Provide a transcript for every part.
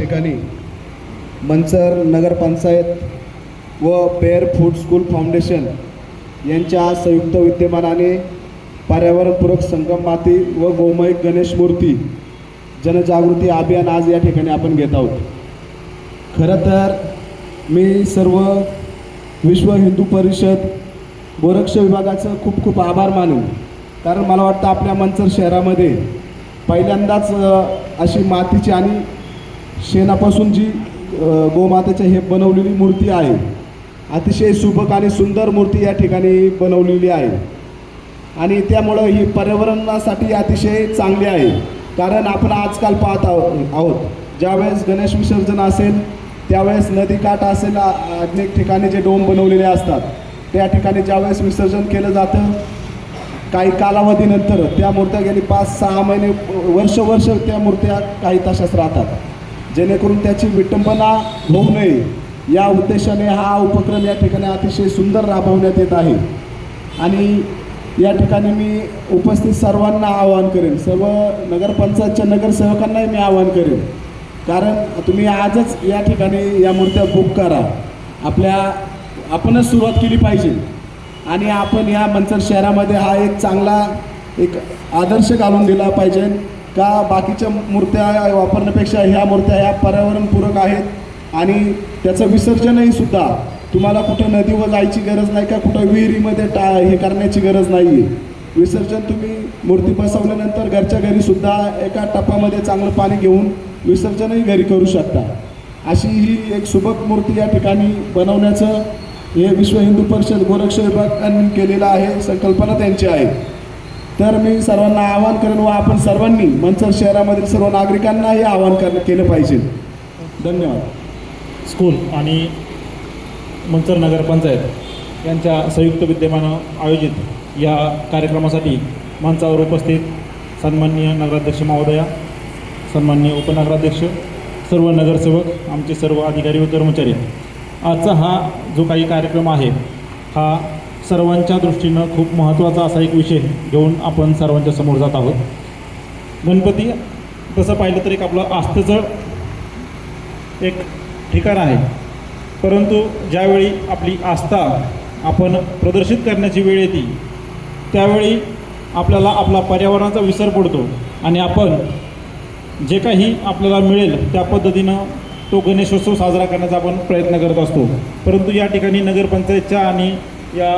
ठिकाणी मंचर नगरपंचायत व bare food school foundation यांच्या संयुक्त विद्यमानाने पर्यावरणपूरक संगम माती व गोमय गणेश मूर्ती जनजागृती अभियान आज या ठिकाणी आपण घेत आहोत. खरं तर मी सर्व विश्व हिंदू परिषद गोरक्ष विभागाचं खूप खूप आभार मानू, कारण मला वाटतं आपल्या मंचर शहरामध्ये पहिल्यांदाच अशी मातीची आणि शेणापासून जी गोमातेच्या हे बनवलेली मूर्ती आहे. अतिशय सुबक आणि सुंदर मूर्ती या ठिकाणी बनवलेली आहे आणि त्यामुळं ही पर्यावरणासाठी अतिशय चांगली आहे. कारण आपण आजकाल पाहत आहोत ज्यावेळेस गणेश विसर्जन असेल त्यावेळेस नदीकाठ असेल, अनेक ठिकाणी जे डोम बनवलेले असतात त्या ठिकाणी ज्यावेळेस विसर्जन केलं जातं काही कालावधीनंतर त्या मूर्त्या गेली 5-6 महिने वर्ष त्या मूर्त्या काही तशाच राहतात. जेणेकरून त्याची विटंबना होऊ नये या उद्देशाने हा उपक्रम या ठिकाणी अतिशय सुंदर राबवण्यात येत आहे. आणि या ठिकाणी मी उपस्थित सर्वांना आवाहन करेन, सर्व नगरपंचायतच्या नगरसेवकांनाही मी आवाहन करेन, कारण तुम्ही आजच या ठिकाणी या मूर्त्या बुक करा. आपणच सुरुवात केली पाहिजे आणि आपण या मंचर शहरामध्ये हा एक चांगला एक आदर्श घालून दिला पाहिजे का बाकीच्या मूर्त्या वापरण्यापेक्षा ह्या मूर्त्या ह्या पर्यावरणपूरक आहेत आणि त्याचं विसर्जनही सुद्धा तुम्हाला कुठं नदीवर जायची गरज नाही का कुठं विहिरीमध्ये हे करण्याची गरज नाही आहे. विसर्जन तुम्ही मूर्ती बसवल्यानंतर घरच्या घरीसुद्धा एका टपामध्ये चांगलं पाणी घेऊन विसर्जनही घरी करू शकता. अशी ही एक सुबक मूर्ती या ठिकाणी बनवण्याचं हे विश्व हिंदू परिषद गोरक्ष विभागाने केलेलं आहे, संकल्पना त्यांची आहे. तर मी सर्वांना आवाहन करेन व आपण सर्वांनी मंचर शहरामधील सर्व नागरिकांनाही आवाहन केलं पाहिजे. धन्यवाद. स्कूल आणि मंचर नगरपंचायत यांच्या संयुक्त विद्यमानं आयोजित या कार्यक्रमासाठी मंचावर उपस्थित सन्माननीय नगराध्यक्ष महोदया, सन्माननीय उपनगराध्यक्ष, सर्व नगरसेवक, आमचे सर्व अधिकारी व कर्मचारी, आजचा हा जो काही कार्यक्रम आहे हा सर्वांच्या दृष्टीनं खूप महत्त्वाचा असा एक विषय घेऊन आपण सर्वांच्या समोर जात आहोत. गणपती तसं पाहिलं तर एक आपलं आस्थेचं एक ठिकाण आहे, परंतु ज्यावेळी आपली आस्था आपण प्रदर्शित करण्याची वेळ येते त्यावेळी आपल्याला आपला पर्यावरणाचा विसर पडतो आणि आपण जे काही आपल्याला मिळेल त्या पद्धतीनं तो गणेशोत्सव साजरा करण्याचा आपण प्रयत्न करत असतो. परंतु या ठिकाणी नगरपंचायतच्या आणि या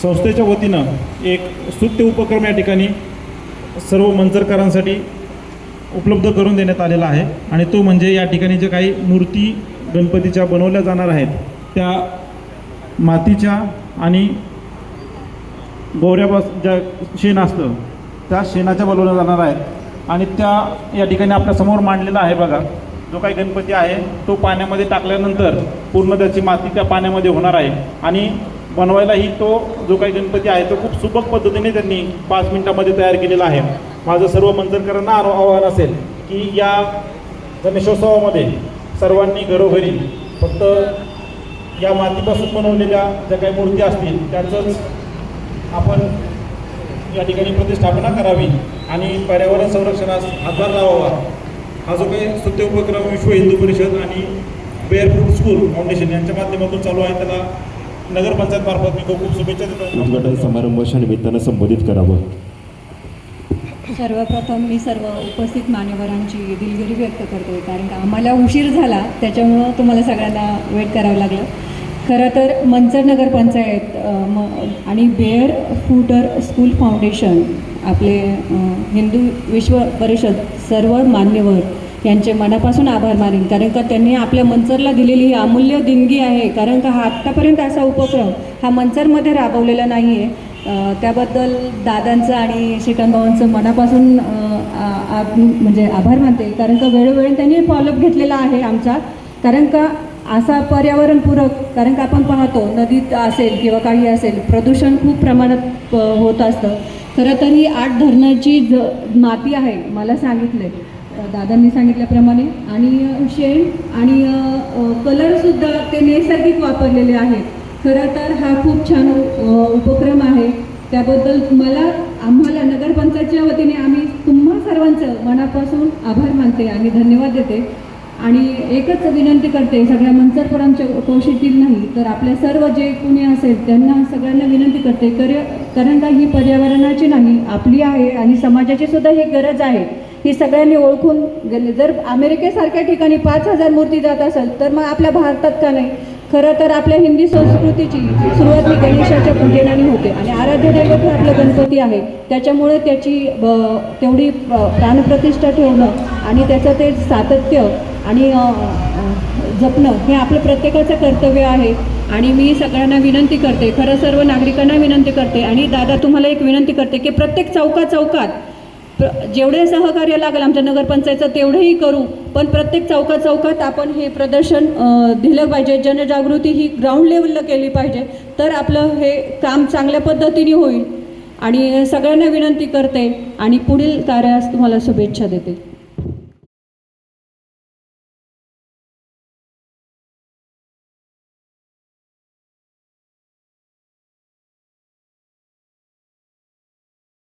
संस्थेच्या वतीनं एक स्तुत्य उपक्रम या ठिकाणी सर्व मंचरकरांसाठी उपलब्ध करून देण्यात आलेला आहे आणि तो म्हणजे या ठिकाणी जे काही मूर्ती गणपतीच्या बनवल्या जाणार आहेत त्या मातीच्या आणि ज्या शेण असतं त्या शेणाच्या बनवल्या जाणार आहेत आणि त्या या ठिकाणी आपल्यासमोर मांडलेला आहे. बघा, जो काही गणपती आहे तो पाण्यामध्ये टाकल्यानंतर पूर्ण त्याची माती त्या पाण्यामध्ये होणार आहे आणि बनवायलाही तो जो काही गणपती आहे तो खूप सुबक पद्धतीने त्यांनी 5 मिनिटामध्ये तयार केलेला आहे. माझं सर्व मंचरकरांना आवाहन असेल की या गणेशोत्सवामध्ये सर्वांनी घरोघरी फक्त या मातीपासून बनवलेल्या ज्या काही मूर्ती असतील त्याचंच आपण या ठिकाणी प्रतिष्ठापना करावी आणि पर्यावरण संरक्षणास हातभार लावावा. हा जो काही स्तुत्य उपक्रम विश्व हिंदू परिषद आणि बेअर फूड स्कूल फाउंडेशन यांच्या माध्यमातून चालू आहे त्याला नगरपंचायतमार्फत मी खूप शुभेच्छा देतो. उद्घाटन समारंभाच्या निमित्तानं संबोधित करावं. सर्वप्रथम मी सर्व उपस्थित मान्यवरांची दिलगिरी व्यक्त करते, कारण का आम्हाला उशीर झाला त्याच्यामुळं तुम्हाला सगळ्यांना वेट करावं लागलं. खरं तर मंचर नगरपंचायत आणि बेअर फूडर स्कूल फाउंडेशन, आपले हिंदू विश्व परिषद, सर्व मान्यवर यांचे मनापासून आभार मानेन, कारण का त्यांनी आपल्या मंचरला दिलेली ही अमूल्य देणगी आहे. कारण का हा आत्तापर्यंत असा उपक्रम हा मंचरमध्ये राबवलेला नाही आहे. त्याबद्दल दादांचं आणि श्रीकांत भावांचं मनापासून म्हणजे आभार मानते, कारण का वेळोवेळी त्यांनी फॉलोअप घेतलेला आहे आमचा. कारण का असा पर्यावरणपूरक, कारण का आपण पाहतो नदीत असेल किंवा काही असेल प्रदूषण खूप प्रमाणात होत असतं. खरं तर ही 8 धरणाची माती आहे, मला सांगितलं दादांनी सांगितल्याप्रमाणे, आणि शेण आणि कलरसुद्धा ते नैसर्गिक वापरलेले आहेत. खरं तर हा खूप छान उपक्रम आहे. त्याबद्दल आम्हाला नगरपंचायतच्या वतीने आम्ही तुम्हा सर्वांचं मनापासून आभार मानते आणि धन्यवाद देते. आणि एकच विनंती करते सगळ्या मंचरपुरांच्या कोशीतील नाही तर आपल्या सर्व जे कुणी असेल त्यांना सगळ्यांना विनंती करते कारण का ही पर्यावरणाची नाही आपली आहे आणि समाजाची सुद्धा ही गरज आहे. ही सगळ्यांनी ओळखून गेले. जर अमेरिकेसारख्या ठिकाणी 5,000 मूर्ती जात असेल तर मग आपल्या भारतात का नाही. खरं तर आपल्या हिंदी संस्कृतीची सुरुवात ही गणेशाच्या पूजनाने होते आणि आराध्य दैवत हे आपलं गणपती आहे. त्याच्यामुळे त्याची तेवढी प्राणप्रतिष्ठा ठेवणं आणि त्याचं ते सातत्य आणि जपणं हे आपलं प्रत्येकाचं कर्तव्य आहे. आणि मी सगळ्यांना विनंती करते, खरं सर्व नागरिकांना विनंती करते आणि दादा तुम्हाला एक विनंती करते की प्रत्येक चौकात जेवढे सहकार्य लागेल आमच्या नगरपंचायतचं तेवढंही करू, पण प्रत्येक चौकात आपण हे प्रदर्शन दिलं पाहिजे. जनजागृती ही ग्राउंड लेवलला केली पाहिजे तर आपलं हे काम चांगल्या पद्धतीने होईल. आणि सगळ्यांना विनंती करते आणि पुढील कार्यास तुम्हाला शुभेच्छा देते.